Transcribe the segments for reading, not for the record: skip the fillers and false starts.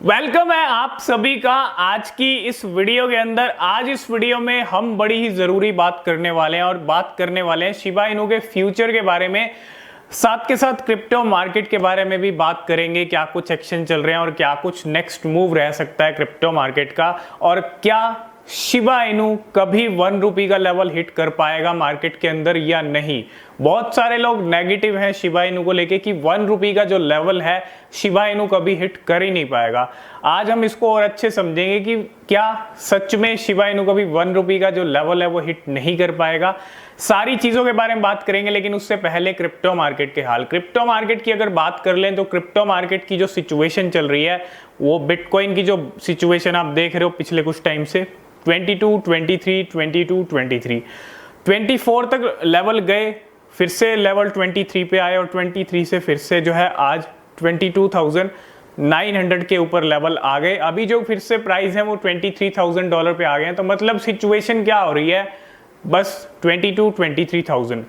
Welcome है आप सभी का आज की इस वीडियो के अंदर। आज इस वीडियो में हम बड़ी ही ज़रूरी बात करने वाले हैं और बात करने वाले हैं शिबा इनू के फ्यूचर के बारे में। साथ के साथ क्रिप्टो मार्केट के बारे में भी बात करेंगे, क्या कुछ एक्शन चल रहे हैं और क्या कुछ नेक्स्ट मूव रह सकता है क्रिप्टो मार्केट का, और क्या शिबा इनू कभी 1 रुपये का लेवल हिट कर पाएगा मार्केट के अंदर या नहीं। बहुत सारे लोग नेगेटिव हैं शिबा इनू को लेके कि 1 रुपये का जो लेवल है शिबा इनू कभी हिट कर ही नहीं पाएगा। आज हम इसको और अच्छे समझेंगे कि क्या सच में शिबा इनू कभी 1 रुपये का जो लेवल है वो हिट नहीं कर पाएगा। सारी चीज़ों के बारे में बात करेंगे, लेकिन उससे पहले क्रिप्टो मार्केट के हाल। क्रिप्टो मार्केट की अगर बात कर लें तो क्रिप्टो मार्केट की जो सिचुएशन चल रही है वो बिटकॉइन की जो सिचुएशन आप देख रहे हो पिछले कुछ टाइम से 22, 23, 22, 23, 24 तक लेवल गए, फिर से लेवल 23 पे आए और 23 से फिर से जो है आज 22,900 के ऊपर लेवल आ गए। अभी जो फिर से प्राइस है वो $23,000 पे आ गए हैं। तो मतलब सिचुएशन क्या हो रही है, बस 23,000।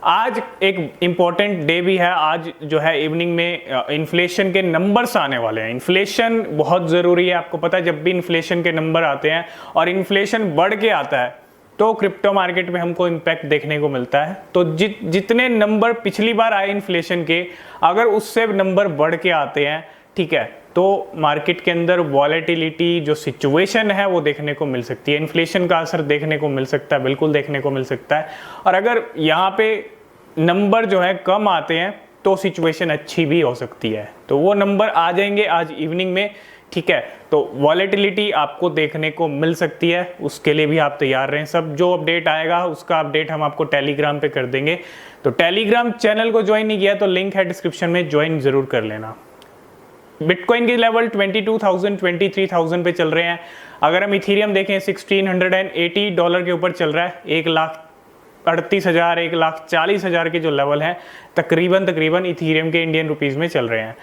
आज एक इम्पॉर्टेंट डे भी है। आज जो है इवनिंग में इन्फ्लेशन के नंबर्स आने वाले हैं। इन्फ्लेशन बहुत ज़रूरी है। आपको पता है जब भी इन्फ्लेशन के नंबर आते हैं और इन्फ्लेशन बढ़ के आता है तो क्रिप्टो मार्केट में हमको इम्पैक्ट देखने को मिलता है। तो जितने नंबर पिछली बार आए इन्फ्लेशन के, अगर उससे नंबर बढ़ के आते हैं, ठीक है, तो मार्केट के अंदर वॉलेटिलिटी जो सिचुएशन है वो देखने को मिल सकती है। इन्फ्लेशन का असर देखने को मिल सकता है, बिल्कुल देखने को मिल सकता है। और अगर यहाँ पे नंबर जो है कम आते हैं तो सिचुएशन अच्छी भी हो सकती है। तो वो नंबर आ जाएंगे आज इवनिंग में, ठीक है। तो वॉलेटिलिटी आपको देखने को मिल सकती है, उसके लिए भी आप तैयार रहें। सब जो अपडेट आएगा उसका अपडेट हम आपको टेलीग्राम पे कर देंगे। तो टेलीग्राम चैनल को ज्वाइन नहीं किया तो लिंक है डिस्क्रिप्शन में, ज्वाइन जरूर कर लेना। बिटकॉइन के लेवल 22,000, 23,000 पे चल रहे हैं। अगर हम इथीरियम देखें $1,680 के ऊपर चल रहा है। 1,38,000, 1,40,000 के जो लेवल है तकरीबन इथीरियम के इंडियन रुपीस में चल रहे हैं।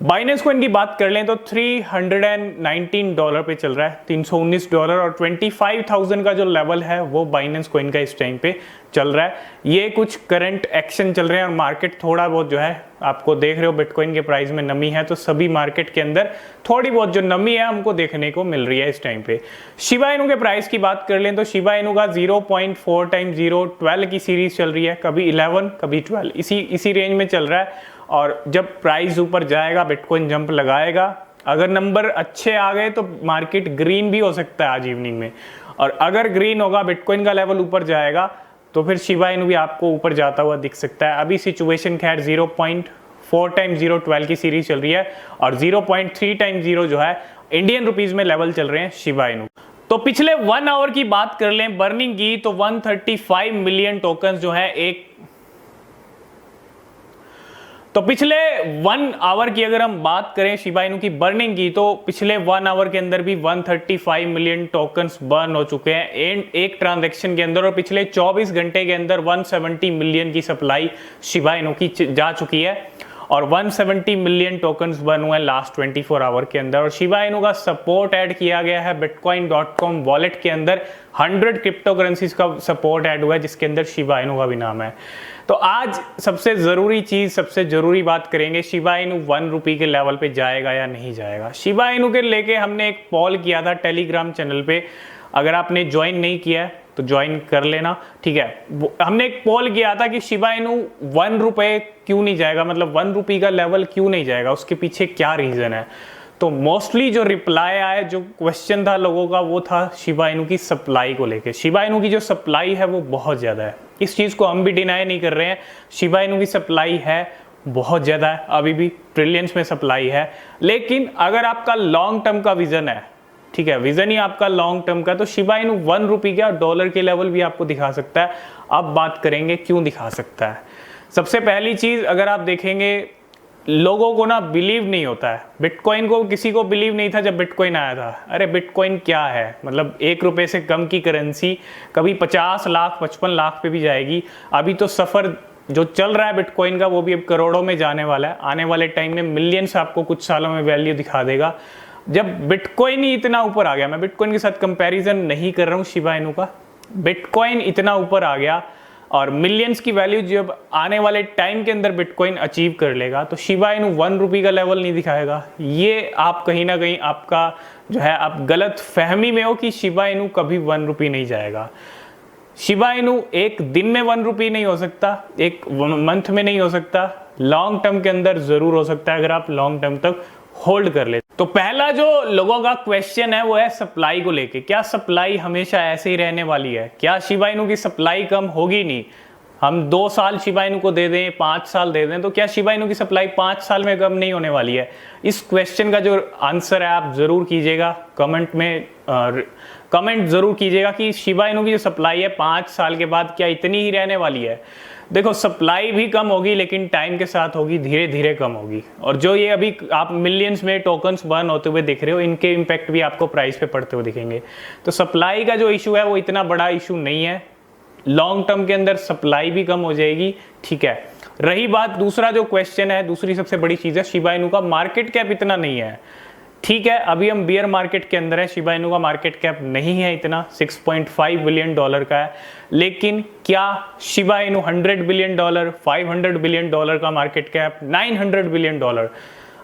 बाइनेंस कॉइन की बात कर लें तो $319 पे चल रहा है, $319, और 25,000 का जो लेवल है वो बाइनेंस कॉइन का इस टाइम पे चल रहा है। ये कुछ करंट एक्शन चल रहे हैं और मार्केट थोड़ा बहुत जो है आपको देख रहे हो बिटकॉइन के प्राइस में नमी है, तो सभी मार्केट के अंदर थोड़ी बहुत जो नमी है हमको देखने को मिल रही है इस टाइम पे। शिबा इनू के प्राइस की बात कर लें तो शिबा इनू का 0.4 × 0.12 की सीरीज चल रही है, कभी 11 कभी 12, इसी रेंज में चल रहा है। और जब प्राइस ऊपर जाएगा बिटकॉइन जंप लगाएगा। अगर नंबर अच्छे आ गए तो मार्केट ग्रीन भी हो सकता है आज इवनिंग में, और अगर ग्रीन होगा बिटकॉइन का लेवल ऊपर जाएगा तो फिर शिबा इनू भी आपको ऊपर जाता हुआ दिख सकता है। अभी सिचुएशन खैर 0.4 × 0.12 की सीरीज चल रही है और 0.3 × 0 जो है इंडियन रुपीज में लेवल चल रहे हैं शिबा इनू। तो पिछले 1 आवर की बात कर लें बर्निंग की तो 135 मिलियन टोकन जो है तो पिछले 1 आवर की अगर हम बात करें शिबा इनू की बर्निंग की तो पिछले 1 आवर के अंदर भी 135 मिलियन टोकन्स बर्न हो चुके हैं एक ट्रांजैक्शन के अंदर, और पिछले 24 घंटे के अंदर 170 मिलियन की सप्लाई शिबा इनू की जा चुकी है और 170 मिलियन टोकन्स बर्न हुए लास्ट 24 आवर के अंदर। और शिबा इनू का सपोर्ट ऐड किया गया है bitcoin.com वॉलेट के अंदर। 100 क्रिप्टो करेंसीज का सपोर्ट ऐड हुआ है जिसके अंदर शिबा इनू का भी नाम है। तो आज सबसे ज़रूरी बात करेंगे, शिबा इनू 1 रुपये के लेवल पे जाएगा या नहीं जाएगा। शिबा इनू के लेके हमने एक पॉल किया था टेलीग्राम चैनल पे, अगर आपने ज्वाइन नहीं किया है तो ज्वाइन कर लेना, ठीक है। हमने एक पोल किया था कि शिबा इनू 1 रुपये क्यों नहीं जाएगा, मतलब 1 रुपये का लेवल क्यों नहीं जाएगा, उसके पीछे क्या रीज़न है। तो मोस्टली जो रिप्लाई आया, जो क्वेश्चन था लोगों का, वो था शिबा इनू की सप्लाई को लेके। शिबा इनू की जो सप्लाई है वो बहुत ज़्यादा है, इस चीज़ को हम भी डिनाई नहीं कर रहे हैं। शिबा इनू की सप्लाई है, बहुत ज़्यादा है, अभी भी ट्रिलियंस में सप्लाई है। लेकिन अगर आपका लॉन्ग टर्म का विजन है, ठीक है, विजन ही आपका लॉन्ग टर्म का, तो शिबा इनू 1 रुपये का डॉलर के लेवल भी आपको दिखा सकता है। अब बात करेंगे क्यों दिखा सकता है। सबसे पहली चीज़, अगर आप देखेंगे लोगों को ना बिलीव नहीं होता है बिटकॉइन को। किसी को बिलीव नहीं था जब बिटकॉइन आया था, अरे बिटकॉइन क्या है, मतलब 1 रुपये से कम की करेंसी कभी 50 लाख 55 लाख पे भी जाएगी। अभी तो सफ़र जो चल रहा है बिटकॉइन का वो भी अब करोड़ों में जाने वाला है। आने वाले टाइम में मिलियंस आपको कुछ सालों में वैल्यू दिखा देगा। जब बिटकॉइन ही इतना ऊपर आ गया, मैं बिटकॉइन के साथ कंपैरिजन नहीं कर रहा हूँ शिबा इनू का, बिटकॉइन इतना ऊपर आ गया, और मिलियंस की वैल्यू जब आने वाले टाइम के अंदर बिटकॉइन अचीव कर लेगा तो शिबा इनू 1 रुपये का लेवल नहीं दिखाएगा। ये आप कहीं ना कहीं आपका जो है आप गलत फहमी में हो कि शिबा इनू कभी 1 रुपये नहीं जाएगा। शिबा इनू एक दिन में 1 रुपये नहीं हो सकता, एक मंथ में नहीं हो सकता, लॉन्ग टर्म के अंदर जरूर हो सकता है अगर आप लॉन्ग टर्म तक होल्ड कर ले। तो पहला जो लोगों का क्वेश्चन है वो है सप्लाई को लेके, क्या सप्लाई हमेशा ऐसे ही रहने वाली है? क्या शिबा इनू की सप्लाई कम होगी? नहीं। हम 2 साल शिबा इनू को दे दें, 5 साल दे दें, तो क्या शिबा इनू की सप्लाई 5 साल में कम नहीं होने वाली है? इस क्वेश्चन का जो आंसर है आप जरूर कीजिएगा कमेंट में, कमेंट जरूर कीजिएगा कि शिबा इनू की जो सप्लाई है 5 साल के बाद क्या इतनी ही रहने वाली है? देखो, सप्लाई भी कम होगी लेकिन टाइम के साथ होगी, धीरे धीरे कम होगी। और जो ये अभी आप मिलियंस में टोकन्स बर्न होते हुए दिख रहे हो, इनके इम्पैक्ट भी आपको प्राइस पे पड़ते हुए दिखेंगे। तो सप्लाई का जो इशू है वो इतना बड़ा इशू नहीं है, लॉन्ग टर्म के अंदर सप्लाई भी कम हो जाएगी, ठीक है। रही बात दूसरा जो क्वेश्चन है, दूसरी सबसे बड़ी चीज़ है शिबा इनू का मार्केट कैप इतना नहीं है, ठीक है। अभी हम बियर मार्केट के अंदर है, शिबा इनू का मार्केट कैप नहीं है इतना, 6.5 बिलियन डॉलर का है। लेकिन क्या Shiba Inu 100 billion dollar, 500 billion dollar का मार्केट कैप, 900 बिलियन डॉलर?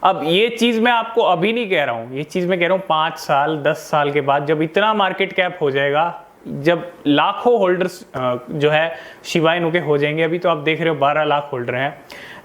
अब ये चीज़ मैं आपको अभी नहीं कह रहा हूँ, ये चीज़ मैं कह रहा हूँ 5 साल 10 साल के बाद जब इतना मार्केट कैप हो जाएगा, जब लाखों होल्डर्स जो है शिबा इनू के हो जाएंगे। अभी तो आप देख रहे हो 12 लाख होल्डर हैं।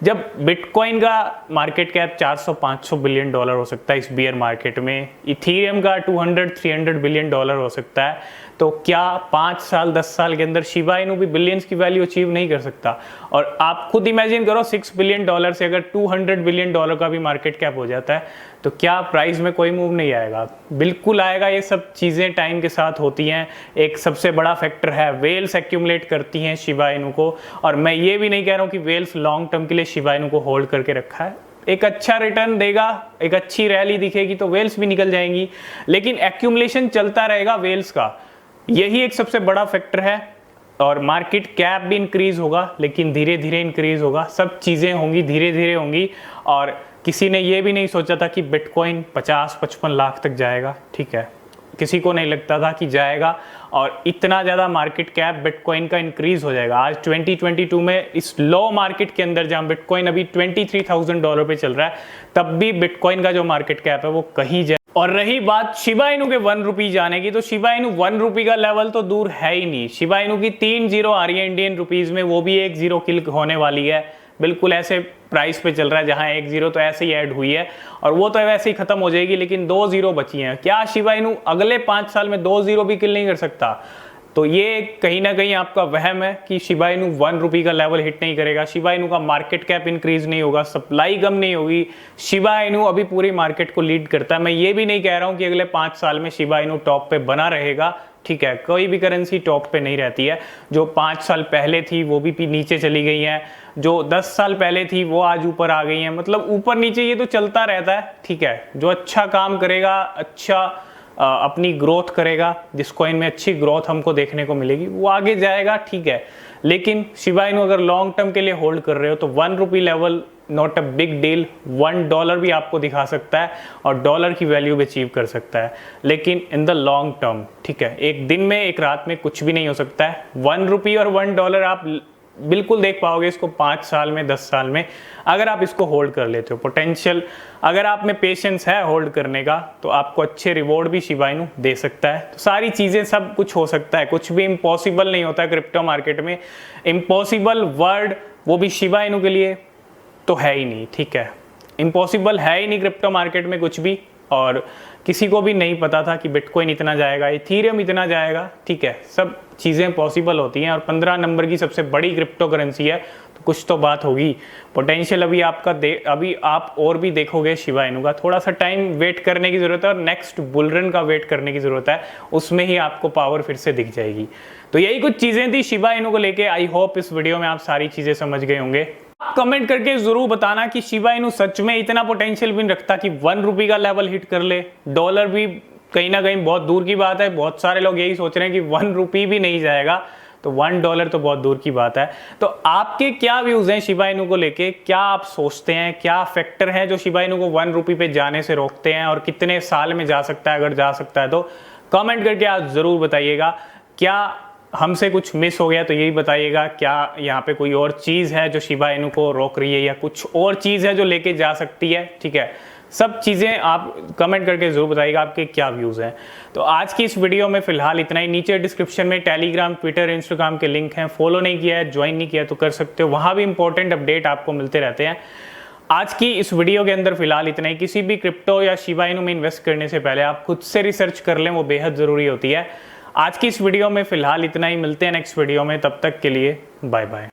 जब बिटकॉइन का मार्केट कैप 400-500 बिलियन डॉलर हो सकता है इस बियर मार्केट में, इथीरियम का 200-300 बिलियन डॉलर हो सकता है, तो क्या 5 साल 10 साल के अंदर शिबा इनू भी बिलियंस की वैल्यू अचीव नहीं कर सकता? और आप खुद इमेजिन करो 6 बिलियन डॉलर से अगर 200 बिलियन डॉलर का भी मार्केट कैप हो जाता है तो क्या प्राइस में कोई मूव नहीं आएगा? बिल्कुल आएगा। ये सब चीज़ें टाइम के साथ होती हैं। एक सबसे बड़ा फैक्टर है वेल्स एक्यूमुलेट करती हैं शिबा इनू को, और मैं ये भी नहीं कह रहा हूँ कि वेल्स लॉन्ग टर्म के लिए शिबा इनू को होल्ड करके रखा है। एक अच्छा रिटर्न देगा, एक अच्छी रैली दिखेगी तो वेल्स भी निकल जाएंगी, लेकिन एक्यूमुलेशन चलता रहेगा वेल्स का, यही एक सबसे बड़ा फैक्टर है। और मार्केट कैप भी इंक्रीज होगा लेकिन धीरे धीरे इंक्रीज होगा, सब चीज़ें होंगी धीरे धीरे होंगी। और किसी ने ये भी नहीं सोचा था कि बिटकॉइन 50-55 लाख तक जाएगा, ठीक है, किसी को नहीं लगता था कि जाएगा और इतना ज़्यादा मार्केट कैप बिटकॉइन का इंक्रीज हो जाएगा। आज 2022 में इस लो मार्केट के अंदर जहाँ बिटकॉइन अभी $23,000 पे चल रहा है, तब भी बिटकॉइन का जो मार्केट कैप है वो कहीं जाए। और रही बात शिबा इनू के 1 रुपये जाने की, तो शिबा इनू 1 रुपये का लेवल तो दूर है ही नहीं। शिबा इनू की 3 जीरो आ रही है इंडियन रुपीज़ में, वो भी 1 जीरो किल होने वाली है। बिल्कुल ऐसे प्राइस पे चल रहा है जहां 1 जीरो तो ऐसे ही ऐड हुई है और वो तो वैसे ही खत्म हो जाएगी, लेकिन 2 जीरो बची हैं। क्या शिबा इनू अगले 5 साल में 2 जीरो भी किल नहीं कर सकता? तो ये कहीं ना कहीं आपका वहम है कि शिबा इनू 1 रुपये का लेवल हिट नहीं करेगा, शिबा इनू का मार्केट कैप इंक्रीज नहीं होगा, सप्लाई कम नहीं होगी। शिबा इनू अभी पूरी मार्केट को लीड करता है। मैं ये भी नहीं कह रहा हूँ कि अगले 5 साल में शिबा इनू टॉप पे बना रहेगा, ठीक है, कोई भी करेंसी टॉप पे नहीं रहती है। जो 5 साल पहले थी वो भी नीचे चली गई हैं, जो 10 साल पहले थी वो आज ऊपर आ गई हैं, मतलब ऊपर नीचे ये तो चलता रहता है, ठीक है। जो अच्छा काम करेगा, अच्छा अपनी ग्रोथ करेगा, जिस कॉइन में अच्छी ग्रोथ हमको देखने को मिलेगी, वो आगे जाएगा, ठीक है। लेकिन शिबा इनू अगर लॉन्ग टर्म के लिए होल्ड कर रहे हो तो 1 रुपये level not a big deal. $1 भी आपको दिखा सकता है और डॉलर की वैल्यू भी अचीव कर सकता है, लेकिन इन द लॉन्ग टर्म, ठीक है, एक दिन में एक रात में कुछ भी नहीं हो सकता है। 1 रुपये और $1 आप बिल्कुल देख पाओगे इसको 5 साल में, 10 साल में, अगर आप इसको होल्ड कर लेते हो। पोटेंशियल अगर आप में पेशेंस है होल्ड करने का तो आपको अच्छे रिवॉर्ड भी शिबा इनू दे सकता है। तो सारी चीज़ें, सब कुछ हो सकता है, कुछ भी इम्पॉसिबल नहीं होता है क्रिप्टो मार्केट में। इम्पॉसिबल वर्ड वो भी शिबा इनू के लिए तो है ही नहीं, ठीक है, इम्पॉसिबल है ही नहीं क्रिप्टो मार्केट में कुछ भी। और किसी को भी नहीं पता था कि बिटकॉइन इतना जाएगा, इथीरियम इतना जाएगा, ठीक है, सब चीज़ें पॉसिबल होती हैं। और 15 नंबर की सबसे बड़ी क्रिप्टो करेंसी है तो कुछ तो बात होगी। पोटेंशियल अभी आपका अभी आप और भी देखोगे शिबा इनू का। थोड़ा सा टाइम वेट करने की ज़रूरत है और नेक्स्ट बुलरन का वेट करने की ज़रूरत है, उसमें ही आपको पावर फिर से दिख जाएगी। तो यही कुछ चीज़ें थी शिबा इनू को लेके। आई होप इस वीडियो में आप सारी चीज़ें समझ गए होंगे। कमेंट करके जरूर बताना कि शिबा इनू सच में इतना पोटेंशियल भी नहीं रखता कि 1 रुपये का लेवल हिट कर ले। डॉलर भी कहीं ना कहीं बहुत दूर की बात है, बहुत सारे लोग यही सोच रहे हैं कि 1 रुपये भी नहीं जाएगा, तो $1 तो बहुत दूर की बात है। तो आपके क्या व्यूज हैं शिबा इनू को लेके? क्या आप सोचते हैं, क्या फैक्टर है जो शिबा इनू को 1 रुपये पे जाने से रोकते हैं, और कितने साल में जा सकता है अगर जा सकता है तो? कमेंट करके आप जरूर बताइएगा। क्या हमसे कुछ मिस हो गया तो यही बताइएगा, क्या यहाँ पे कोई और चीज़ है जो शिबा इनू को रोक रही है या कुछ और चीज़ है जो लेके जा सकती है, ठीक है। सब चीज़ें आप कमेंट करके ज़रूर बताइएगा आपके क्या व्यूज़ हैं। तो आज की इस वीडियो में फ़िलहाल इतना ही। नीचे डिस्क्रिप्शन में टेलीग्राम, ट्विटर, इंस्टाग्राम के लिंक हैं। फॉलो नहीं किया है, ज्वाइन नहीं किया तो कर सकते हो, वहाँ भी इंपॉर्टेंट अपडेट आपको मिलते रहते हैं। आज की इस वीडियो के अंदर फिलहाल इतना ही। किसी भी क्रिप्टो या शिबा इनू में इन्वेस्ट करने से पहले आप खुद से रिसर्च कर लें, वो बेहद ज़रूरी होती है। आज की इस वीडियो में फिलहाल इतना ही। मिलते हैं नेक्स्ट वीडियो में, तब तक के लिए बाय बाय।